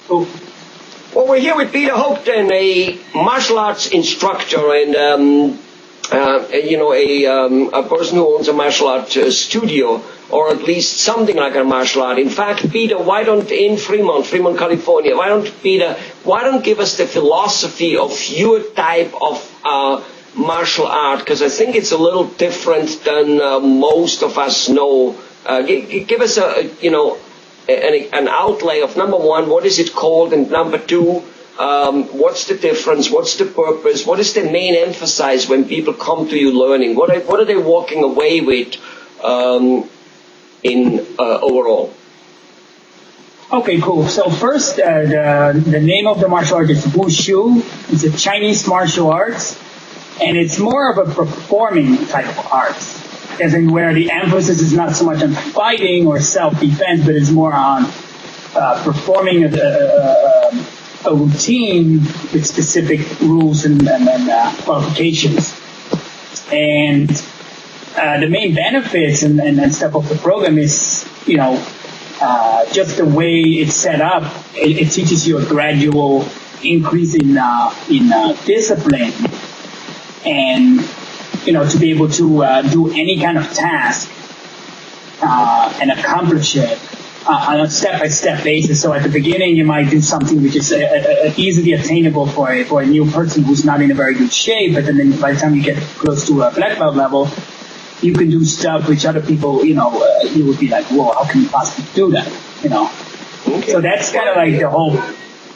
Oh. Well, we're here with Peter Hoogduin, a martial arts instructor and, a person who owns a martial arts studio, or at least something like a martial art. In fact, Peter, in Fremont, California, why don't give us the philosophy of your type of martial art, because I think it's a little different than most of us know. Give us an outlay of, number one, what is it called, and number two, what's the difference, what's the purpose, what is the main emphasis when people come to you learning, what are they walking away with overall? Okay, cool. So first, the name of the martial art is Wushu. It's a Chinese martial arts, and it's more of a performing type of arts, as in where the emphasis is not so much on fighting or self-defense, but it's more on performing a routine with specific rules and qualifications. And the main benefits and stuff of the program is, just the way it's set up. It teaches you a gradual increase in discipline, and to be able to do any kind of task and accomplish it on a step-by-step basis. So at the beginning, you might do something which is easily attainable for a new person who's not in a very good shape, but then by the time you get close to a black belt level, you can do stuff which other people, you would be like, whoa, how can you possibly do that? Okay. So that's kind of like the whole...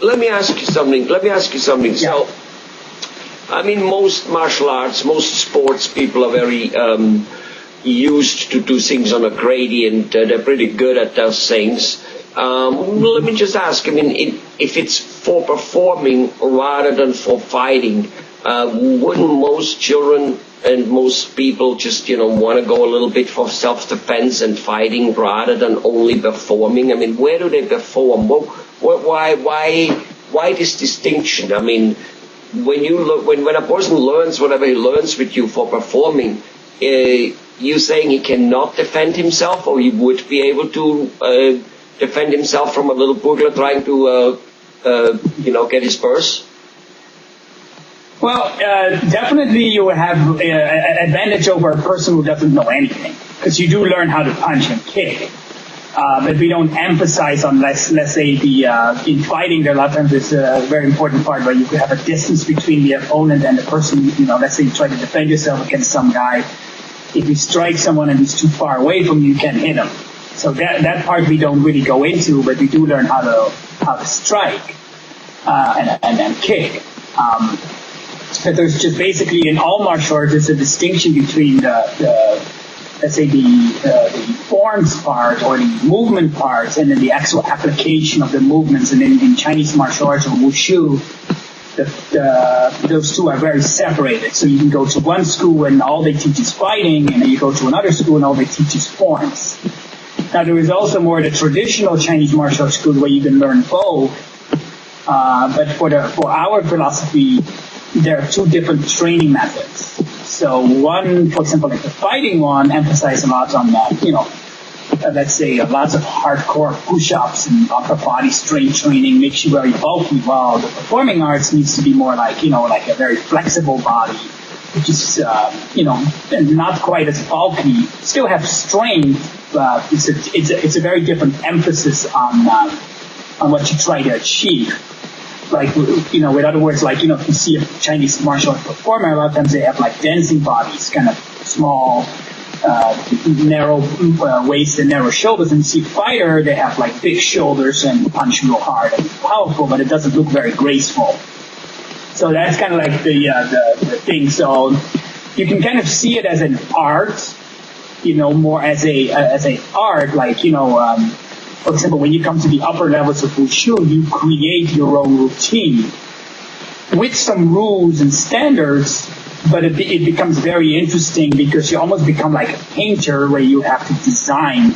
Let me ask you something. Yeah. So, most martial arts, most sports people are very used to do things on a gradient. They're pretty good at those things. Let me just ask, if it's for performing rather than for fighting, wouldn't most children and most people just, want to go a little bit for self-defense and fighting rather than only performing? Where do they perform? Why this distinction? When a person learns whatever he learns with you for performing, you saying he cannot defend himself, or he would be able to defend himself from a little burglar trying to, get his purse? Well, definitely you would have an advantage over a person who doesn't know anything, because you do learn how to punch and kick. But we don't emphasize on, let's say, in fighting, there a lot of times it's a very important part where you could have a distance between the opponent and the person. Let's say you try to defend yourself against some guy. If you strike someone and he's too far away from you, you can't hit him. So that part we don't really go into, but we do learn how to strike and then kick. But there's just basically in all martial arts, there's a distinction between let's say the forms part or the movement parts, and then the actual application of the movements. And in Chinese martial arts or Wushu, those two are very separated. So you can go to one school and all they teach is fighting, and then you go to another school and all they teach is forms. Now there is also more the traditional Chinese martial arts school where you can learn both. But for our philosophy, there are two different training methods. So one, for example, like the fighting one, emphasizes a lot on let's say lots of hardcore push-ups and upper body strength training, makes you very bulky. While the performing arts needs to be more like like a very flexible body, which is and not quite as bulky. Still have strength, but it's a very different emphasis on what you try to achieve. Like, with other words, like, if you see a Chinese martial art performer, a lot of times they have like dancing bodies, kind of small, narrow waist and narrow shoulders. And you see a fighter, they have like big shoulders and punch real hard and powerful, but it doesn't look very graceful. So that's kind of like the thing. So you can kind of see it as an art, more as a art, like, for example, when you come to the upper levels of Wushu, you create your own routine with some rules and standards, but it becomes very interesting because you almost become like a painter where you have to design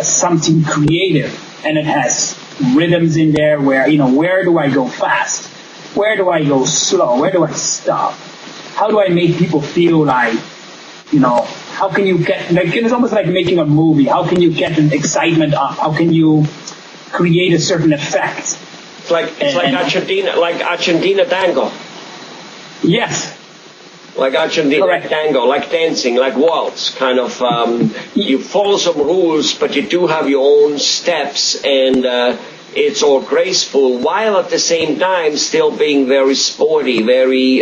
something creative, and it has rhythms in there where, where do I go fast? Where do I go slow? Where do I stop? How do I make people feel like, how can you get, like, it's almost like making a movie. How can you get an excitement up? How can you create a certain effect. It's like Argentina tango. Yes. Like Argentina, like tango, like dancing, like waltz, kind of. You follow some rules, but you do have your own steps, and it's all graceful, while at the same time still being very sporty, very,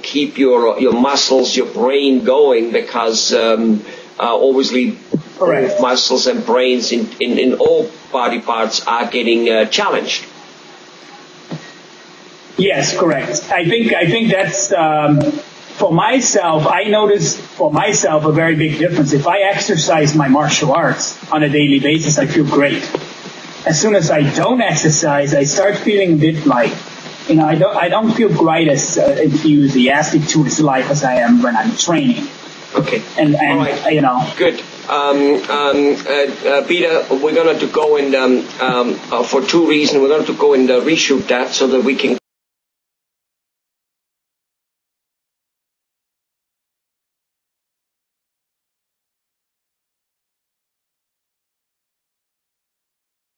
keep your muscles, your brain going, because obviously both muscles and brains in all body parts are getting challenged. Yes, correct. I think that's for myself. I noticed for myself a very big difference. If I exercise my martial arts on a daily basis, I feel great. As soon as I don't exercise, I start feeling a bit like, I don't feel quite as enthusiastic towards life as I am when I'm training. Okay. And all right. Good. Peter, we're going to go and for two reasons, we're going to go and reshoot that so that we can